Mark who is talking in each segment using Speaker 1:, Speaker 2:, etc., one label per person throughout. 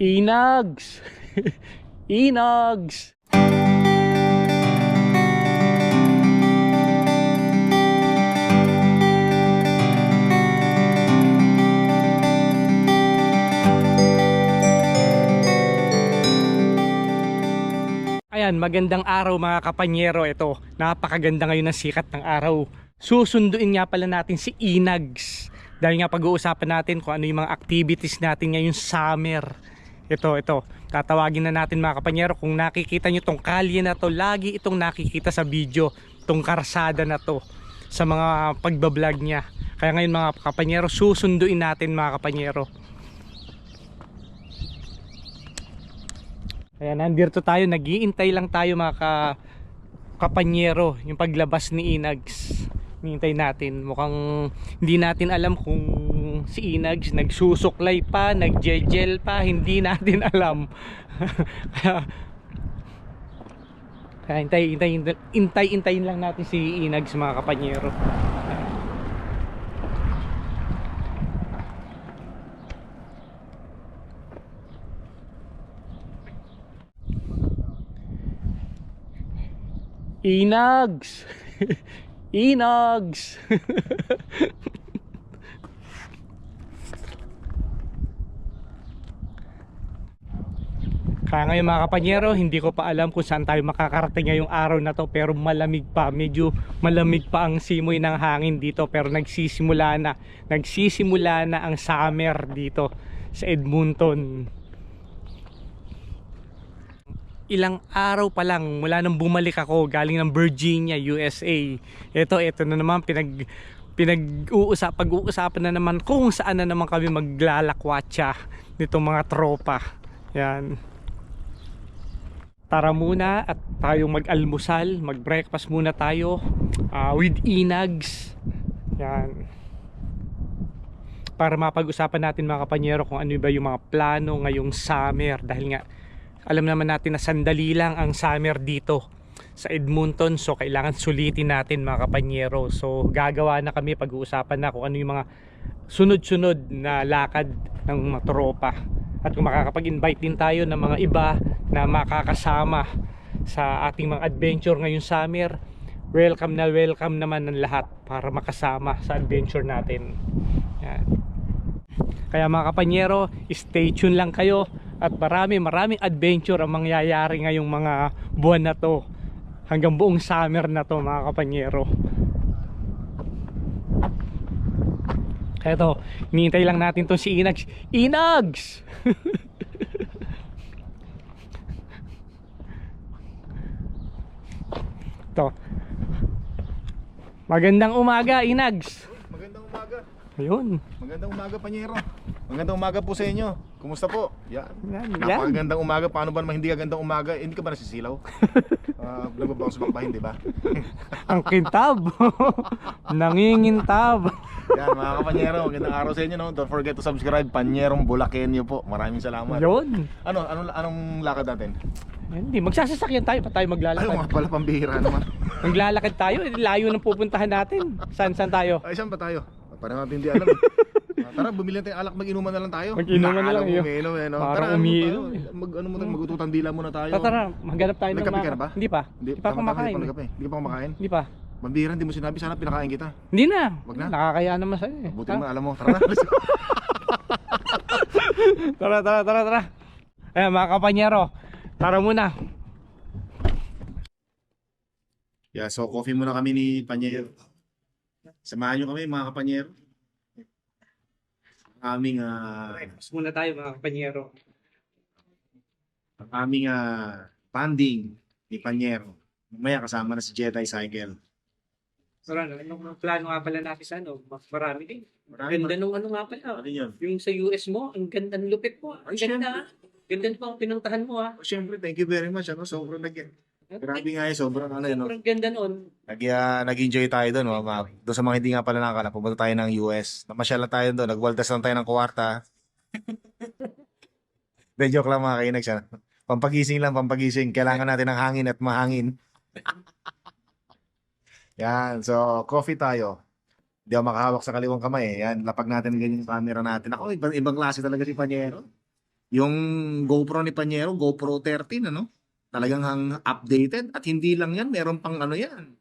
Speaker 1: Inags! Inags! Ayan, magandang araw mga kapanyero. Ito, napakaganda ngayon ng sikat ng araw. Susunduin nga pala natin si Inags. Dahil nga pag-uusapan natin kung ano yung mga activities natin ngayong summer. Ito, tatawagin na natin mga kapanyero. Kung nakikita nyo tong kalye na to, lagi itong nakikita sa video, tong karsada na to, sa mga pagbablog niya. Kaya ngayon mga kapanyero, susunduin natin mga kapanyero. Kaya nandito tayo, nag-iintay lang tayo mga kapanyero, yung paglabas ni Inags. Hinihintay natin. Mukhang hindi natin alam kung si Inags nagsusuklay pa, nagjejel pa, hindi natin alam. Kaya hintayin lang natin si Inags mga kapanyero. Inags! Inags! Kaya ngayon mga kapanyero, hindi ko pa alam kung saan tayo makakarating ngayong araw na to, pero malamig pa, medyo malamig pa ang simoy ng hangin dito, pero nagsisimula na ang summer dito sa Edmonton. Ilang araw pa lang mula nang bumalik ako galing ng Virginia, USA. Ito na naman pag-uusapan na naman kung saan na naman kami maglalakwatsa nitong mga tropa. Yan. Tara muna at tayong mag-almusal, mag-breakfast muna tayo with Inags. Yan. Para mapag-usapan natin mga kapanyero kung ano ba yung mga plano ngayong summer, dahil nga alam naman natin na sandali lang ang summer dito sa Edmonton. So kailangan sulitin natin mga kapanyero. So gagawa na kami, pag-uusapan na kung ano yung mga sunod-sunod na lakad ng mga tropa. At kung makakapag-invite din tayo ng mga iba na makakasama sa ating mga adventure ngayong summer, welcome na welcome naman ng lahat para makasama sa adventure natin. Yan. Kaya mga kapanyero, stay tuned lang kayo. At maraming adventure ang mangyayari ngayong mga buwan na to, hanggang buong summer na to mga kapanyero. Kaya to, hinihintay lang natin to si Inags. Inags! To. Magandang umaga, Inags.
Speaker 2: Magandang umaga.
Speaker 1: Ayun.
Speaker 2: Magandang umaga, Panyero. Magandang umaga po sa inyo. Kumusta po? Yan.
Speaker 1: Yan.
Speaker 2: Napakagandang umaga. Paano ba naman hindi kagandang umaga? Hindi ka ba nasisilaw? Nagbabawas bakbahin, di ba?
Speaker 1: Ang kintab. Nangingintab.
Speaker 2: Yan, mga kapanyero. Magandang araw sa inyo, no? Don't forget to subscribe. Panyerong Bulakenyo po. Maraming salamat.
Speaker 1: Yun.
Speaker 2: Anong lakad natin?
Speaker 1: Hindi, magsasasakyan tayo pa tayo maglalakad.
Speaker 2: Ay, mga pala pambihira naman.
Speaker 1: Maglalakad tayo, layo ng pupuntahan natin. Saan tayo?
Speaker 2: Ay, saan ba tayo? Parang natin hindi alam. Tara, bumili natin alak, mag-inuman na lang tayo.
Speaker 1: Mag-inuman na lang yun.
Speaker 2: Umiinom, no?
Speaker 1: Parang
Speaker 2: Tara,
Speaker 1: umiinom.
Speaker 2: Magututang dila muna tayo.
Speaker 1: Tara, maghanap tayo ng
Speaker 2: Nagkape ka na ba?
Speaker 1: Hindi pa. Hindi pa ako kumakain.
Speaker 2: Hindi ka pa kumakain?
Speaker 1: Hindi pa.
Speaker 2: Mambihira, hindi mo sinabi, sana pinakain kita.
Speaker 1: Hindi na.
Speaker 2: Wag na.
Speaker 1: Nakakaya naman sa'yo eh.
Speaker 2: Buti naman, alam mo. Tara na.
Speaker 1: Tara. Ayan mga kapanyero, tara muna.
Speaker 2: Yeah, so coffee muna kami ni Panyero. Samahan nyo kami mga kapanyero. Aming
Speaker 1: Muna tayo mga kapanyero.
Speaker 2: funding ni Panyero. Mamaya kasama na si Jedi Cycle.
Speaker 1: Anong plano nga pala natin sa ano? Marami din.
Speaker 2: Marami
Speaker 1: Ganda nung ano nga pala.
Speaker 2: Ano yun?
Speaker 1: Yung sa US mo, ang ganda ng lupit mo. Ang ganda. Ganda pa ang pinuntahan mo ha.
Speaker 2: Oh, siyempre, thank you very much. Sobrang grabe nga yun. Sobrang
Speaker 1: Sobrang ganda noon.
Speaker 2: Nag-enjoy tayo doon. Doon sa mga hindi nga pala nakakala, pumunta tayo ng US. Namasyal tayo doon. Nagwaldas lang tayo ng kwarta. De, joke lang mga kainag siya. Pampagising. Kailangan natin ng hangin at mahangin. Yan. So, coffee tayo. Hindi ako makahawak sa kaliwang kamay. Yan. Lapag natin ganyan yung camera natin. Ako, ibang klase talaga si Panyero. Yung GoPro ni Panyero, GoPro 13, ano? Talagang updated. At hindi lang yan, meron pang ano yan.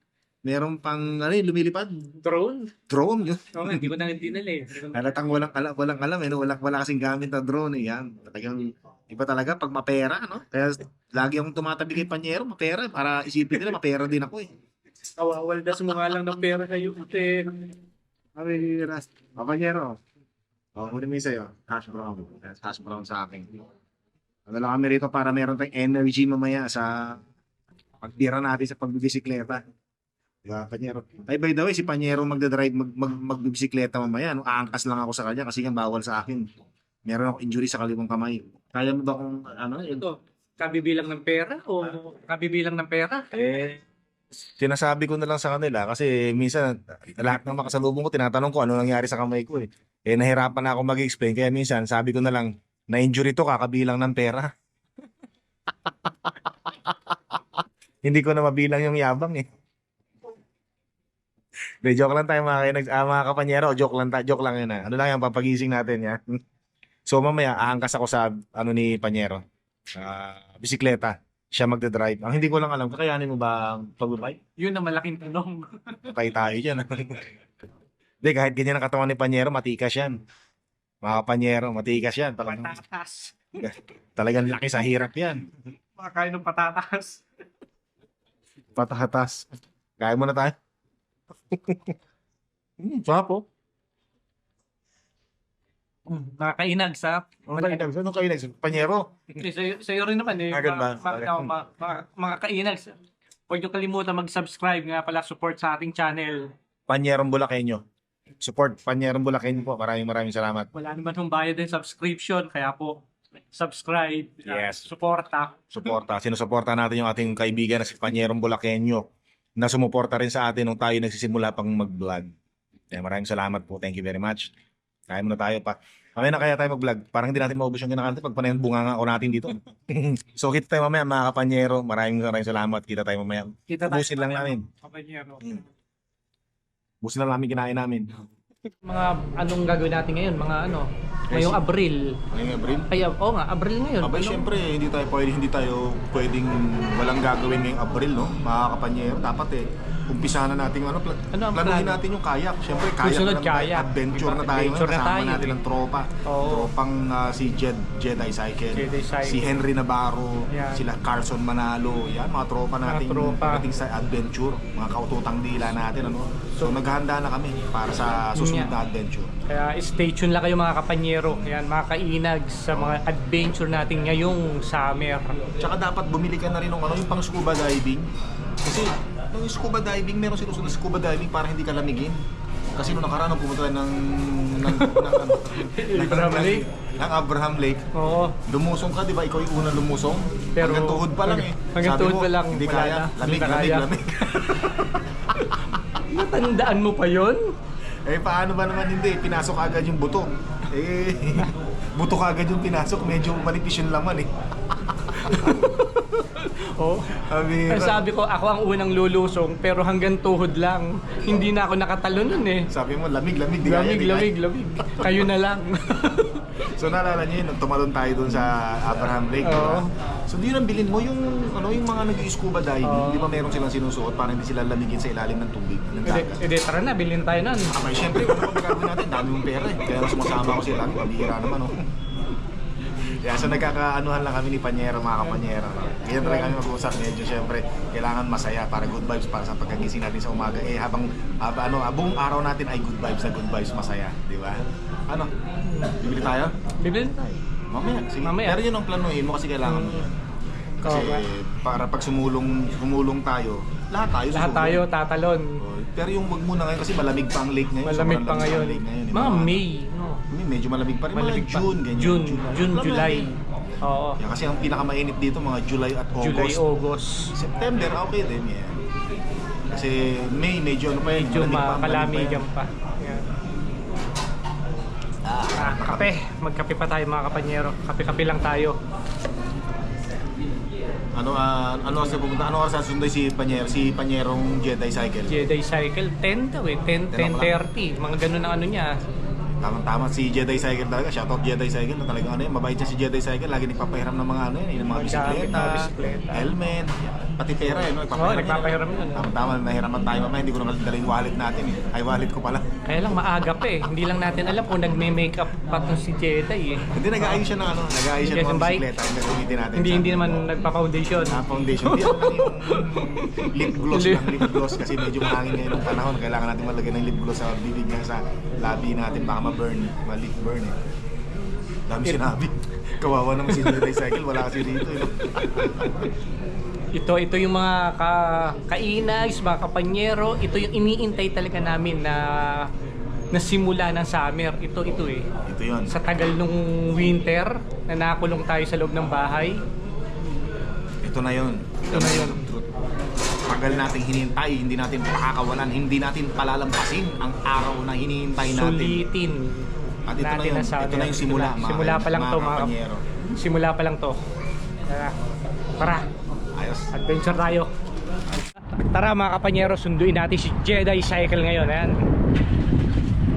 Speaker 2: Meron pang ano yung lumilipad.
Speaker 1: Drone?
Speaker 2: Drone yun.
Speaker 1: Oo nga, hindi ko na dinala eh.
Speaker 2: Halatang walang alam, eh, no? Wala kasing gamit na drone, eh. Yan. Talagang, iba talaga pag mapera, no? Kaya lagi akong tumatabi kay Panyero, mapera, para isipin nila, mapera din ako, eh.
Speaker 1: Kawawaldas mo nga lang ng pera kayo.
Speaker 2: Sabi, Panyero, kunin mo yung sa'yo. Hash brown. Hash brown sa akin. Ano lang kami rito para meron tayong energy mamaya sa pagtira natin sa pagbibisikleta. Di ba, Panyero? Ay, by the way, si Panyero magdadrive, magbibisikleta mamaya. No? Aangkas lang ako sa kanya kasi yan bawal sa akin. Meron ako injury sa kaliwang kamay. Kaya mo ba kung ano?
Speaker 1: Ito, kabibilang ng pera o kabibilang ng pera?
Speaker 2: Sinasabi ko na lang sa kanila kasi minsan lahat ng makasalubong ko tinatanong ko ano nangyari sa kamay ko, eh. Nahirapan na ako mag-explain kaya minsan sabi ko na lang na-injury to kakabilang ng pera. Hindi ko na mabilang yung yabang, eh. De, joke lang tayo mga kapanyero, joke lang yun, ah. Ano lang yung papagising natin yan. So mamaya aangkas ako sa ano ni Panyero. Bisikleta. Siya magdadrive. Ang hindi ko lang alam, kakayanin mo ba ang pagbabike?
Speaker 1: Yun ang malaking tanong.
Speaker 2: Patay tayo dyan. Hindi, kahit ganyan ang katawan ni Panyero, matikas yan. Mga Panyero, matikas yan.
Speaker 1: Patatas.
Speaker 2: Talagang laki sa hirap yan.
Speaker 1: Makakain ng patatas.
Speaker 2: Patatas. Kaya mo na tayo. Sarap, oh.
Speaker 1: Nakakainag sa...
Speaker 2: Anong kainag? Panyero?
Speaker 1: Sa'yo rin naman eh.
Speaker 2: Agad ba?
Speaker 1: Makakainag. Huwag niyo kalimutan mag-subscribe nga pala, support sa ating channel.
Speaker 2: Panyerong Bulakenyo. Support Panyerong Bulakenyo po. Maraming salamat.
Speaker 1: Wala naman hong bayad din subscription, kaya po subscribe,
Speaker 2: Yes.
Speaker 1: suporta.
Speaker 2: Suporta. Sinusuporta natin yung ating kaibigan na si Panyerong Bulakenyo na sumuporta rin sa atin nung tayo nagsisimula pang mag-vlog. Kaya maraming salamat po. Thank you very much. Kaya muna tayo pa. Mamaya na kaya tayo mag-vlog. Parang hindi natin maubos yung kinakanta pag panayang bunganga ko natin dito. So kita tayo mamaya mga kapanyero. Maraming salamat. Kita tayo mamaya. Busin lang namin.
Speaker 1: Kapanyero.
Speaker 2: Busin lang namin kinain namin.
Speaker 1: Mga anong gagawin natin ngayon? Mga ano? Ngayong Abril.
Speaker 2: Ngayong Abril?
Speaker 1: Ay, oo nga, Abril ngayon.
Speaker 2: Abay, syempre, hindi tayo pwedeng walang gagawin ngayong Abril, no? Mga kapanyero. Dapat umpisahan na natin, planuhin natin yung kayak. Syempre,
Speaker 1: Susunod, kayak.
Speaker 2: Adventure na tayo.
Speaker 1: Adventure na
Speaker 2: Kasama
Speaker 1: tayo.
Speaker 2: natin ang tropa.
Speaker 1: Oo.
Speaker 2: Tropang si Jedi Cycle. Si Henry Navarro.
Speaker 1: Yan.
Speaker 2: Sila Carson Manalo. Yan, mga tropa natin. Pagdating sa adventure. Mga kaututang dila natin, ano? So, naghahanda na kami para sa susunod na adventure.
Speaker 1: Kaya stay tuned lang kayo mga kapanyero. Yan, mga kainag sa mga adventure natin ngayong summer.
Speaker 2: Tsaka dapat bumili ka na rin ng yung pang scuba diving. Kasi nung scuba diving, meron sinusunod na scuba diving para hindi ka lamigin. Kasi nung nakaraan pumunta tayo ng
Speaker 1: Abraham Lake.
Speaker 2: Ng Abraham Lake.
Speaker 1: Oo.
Speaker 2: Lumusong ka, di ba? Ikaw yung unang lumusong.
Speaker 1: Pero
Speaker 2: hanggang tuhod pa lang eh.
Speaker 1: Hanggang
Speaker 2: Sabi
Speaker 1: tuhod
Speaker 2: mo,
Speaker 1: pa lang.
Speaker 2: Hindi
Speaker 1: Wala
Speaker 2: kaya.
Speaker 1: na.
Speaker 2: Lamig.
Speaker 1: Natandaan mo pa yun?
Speaker 2: Paano ba naman hindi? Pinasok agad yung buto. Buto agad yung pinasok. Medyo manipis yung laman eh.
Speaker 1: Oh. Sabi ko, ako ang unang lulusong pero hanggang tuhod lang. Hindi na ako nakatalon nun eh.
Speaker 2: Sabi mo, lamig. Di
Speaker 1: Lamig. Kayo na lang.
Speaker 2: So naalala niyo yun, nung tumalon tayo dun sa Abraham Lake, di ba? So di yun ang bilhin mo, yung mga nag-scuba diving, di ba meron silang sinusuot para hindi sila lamigin sa ilalim ng tubig, ng dagat.
Speaker 1: Tara na, bilhin tayo nun.
Speaker 2: Abay, syempre, kung ano gagawin natin, dami mong pera eh. Kaya sumasama ko sila, pabihira naman, oh. Yeah, so nagkakaanuhan lang kami ni Panyero, mga kapanyero. No? Ganyan talaga kami mag-uusap. Medyo syempre, kailangan masaya para good vibes para sa pagkagising natin sa umaga. Habang buong araw natin ay good vibes, masaya. Di ba? Ano? Bibili tayo?
Speaker 1: Bibili tayo.
Speaker 2: Mamaya. Pero yun ang planuhin mo kasi kailangan mo yun. Kasi para pag sumulong tayo, lahat
Speaker 1: tayo tatalon.
Speaker 2: Pero yung wag muna ngayon kasi malamig pa ang lake ngayon.
Speaker 1: Malamig pa ngayon. Mga May.
Speaker 2: Medyo malamig pa rin.
Speaker 1: Malamig
Speaker 2: mga June, ganyan.
Speaker 1: June, July. Oo.
Speaker 2: Yeah, kasi ang pinakamainit dito mga July at August.
Speaker 1: August.
Speaker 2: September, okay din yan. Kasi May, medyo
Speaker 1: makalamigan pa. Yan. Kape. Magkape pa tayo mga kapanyero. Kape-kape lang tayo.
Speaker 2: Ano sa pumunta? Ano oras susunod si Panyerong Jedi Cycle?
Speaker 1: Jedi Cycle 10 daw eh. 10:30. Mga ganun ang ano niya.
Speaker 2: Tamang-tama si Jedi Cycle talaga. Shoutout Jedi Cycle. Na talagang ano yun, mabait siya si Jedi Cycle. Lagi nagpapahiram ng mga ano yun, yung mga bisikleta, helmet, helmet, pati pera no?
Speaker 1: Oo, nagpapahiram yun.
Speaker 2: Tama-tama, mahiraman tayo mamaya. Hindi ko na dala yung wallet natin eh. Ay, wallet ko pala.
Speaker 1: Kaya lang maaga pa eh. Hindi lang natin alam kung nagme-makeup pa to si Jedi eh.
Speaker 2: Hindi, nag-aayos siya ng ano, nag-aayos siya ng mga
Speaker 1: Bike?
Speaker 2: bisikleta. Yung gagamitin natin.
Speaker 1: Hindi naman nagpa-foundation.
Speaker 2: Foundation. Hindi naman yung lip gloss lang, lip gloss. Kasi medyo mahangin ngayon ng panahon. Kailangan natin malagyan ng lip gloss sa bibig niya sa labi natin. Baka ma-burn, ma-leak burn eh. Dami sinabi. Kawawa naman si Jedi Cycle, wala kasi dito eh.
Speaker 1: Ito yung mga kainags, mga kapanyero. Ito yung iniintay talaga namin na simula ng summer. Ito eh.
Speaker 2: Ito yun.
Speaker 1: Sa tagal nung winter na nakulong tayo sa loob ng bahay.
Speaker 2: Ito na yun.
Speaker 1: Ito na yun.
Speaker 2: Tagal nating hinihintay, hindi natin pakakawalan, hindi natin palalampasin ang araw na hinihintay natin.
Speaker 1: Sulitin.
Speaker 2: At ito na
Speaker 1: natin
Speaker 2: yun.
Speaker 1: ang summer.
Speaker 2: Ito na yung simula.
Speaker 1: Simula pa lang to mga
Speaker 2: kapanyero.
Speaker 1: Simula pa lang to. Tara.
Speaker 2: Ayos.
Speaker 1: Adventure tayo. Tara mga kapanyero, sunduin natin si Jedi Cycle ngayon. Ayan.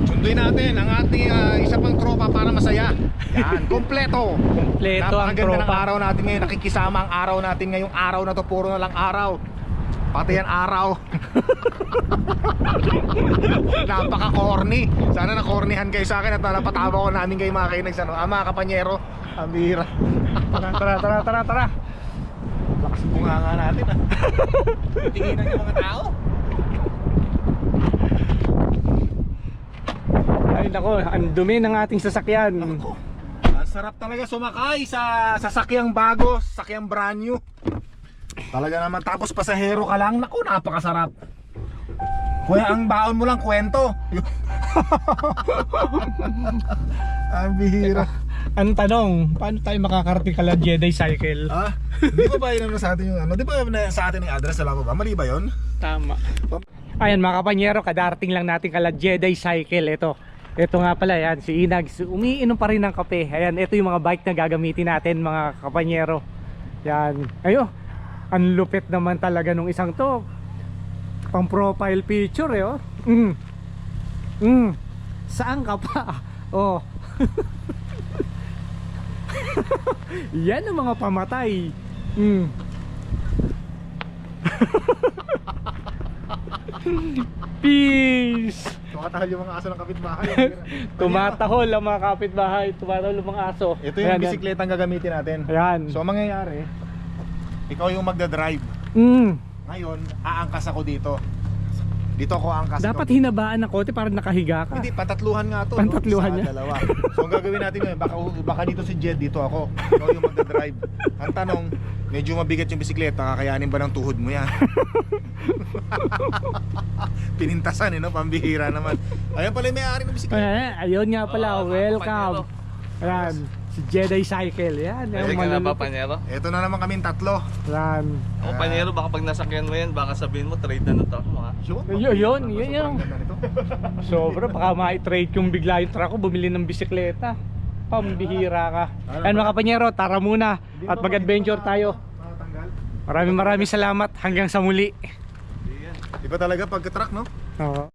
Speaker 2: Sunduin natin ang ating isa pang tropa para masaya. Yan, kompleto.
Speaker 1: Kompleto ang
Speaker 2: Napakaganda ng
Speaker 1: tropa.
Speaker 2: araw natin ngayon. Nakikisama ang araw natin ngayong araw na to. Puro na lang araw. Pati yan araw. Napaka-corny. Sana na-cornyhan kayo sa akin at napatawa ko namin kayo mga kainags. Mga kapanyero, ang bihira.
Speaker 1: Tara.
Speaker 2: Lakas bunga nga natin ah. Tinginan yung mga tao.
Speaker 1: Ay nako, ang dumi ng ating sasakyan.
Speaker 2: Ang sarap talaga sumakay sa sasakyang bago, sasakyang brand new. Talaga naman, tapos pasahero ka lang, naku, napakasarap. Kuya, ang baon mo lang kwento. Ang bihira.
Speaker 1: Ang tanong, paano tayo makakarating kala Jedi Cycle?
Speaker 2: Ah, di ba ba yun sa atin yung ano? Di ba sa atin yung address? Wala pa ba? Mali ba yun?
Speaker 1: Tama. Ayan mga kapanyero, kadarating lang natin kala Jedi Cycle. Ito nga pala yan, si Inags. Umiinom pa rin ng kape. Ayan, ito yung mga bike na gagamitin natin mga kapanyero. Yan. Ayo, ang lupit naman talaga nung isang to. Pang profile picture eh oh. Saan ka pa? Oh. Yan ang mga pamatay. Peace.
Speaker 2: Tumatahal yung mga aso ng kapitbahay.
Speaker 1: Tumatahol ang mga kapitbahay. Tumatahol ang mga aso.
Speaker 2: Ito yung bisikleta ang gagamitin natin.
Speaker 1: Ayan.
Speaker 2: So ang mangyayari, ikaw yung magdadrive. Ngayon, aangkas ako dito. Dito ako aangkas.
Speaker 1: Dapat hinabaan ng konti para nakahiga ka.
Speaker 2: Hindi, patatluhan nga to.
Speaker 1: Pantatluhan
Speaker 2: no?
Speaker 1: niya?
Speaker 2: Isa, dalawa. So ang gagawin natin ngayon, baka dito si Jed, dito ako. Ikaw yung magdadrive. Ang tanong, medyo mabigat yung bisikleta, kakayanin ba ng tuhod mo yan? Pinintasan no? Pambihira naman. Ayan pala yung may-ari ng bisikleta.
Speaker 1: Ayun nga pala, welcome. Ayan, si Jedi Cycle. Yan,
Speaker 3: Pwede ka na ba, Panyero?
Speaker 2: Ito na naman kaming tatlo.
Speaker 1: Yan.
Speaker 3: Ako, Panyero, baka pag nasakyan mo yan, baka sabihin mo, trade na truck mo ha.
Speaker 1: Yun.
Speaker 2: Sobrang ganda nito.
Speaker 1: Sobra, baka ma-trade yung bigla yung truck ko, bumili ng bisikleta. Pambihira ka. Ayan mga kapanyero, tara muna at mag-adventure tayo. Maraming salamat hanggang sa muli.
Speaker 2: Iba talaga pagka-truck, no?
Speaker 1: Oo.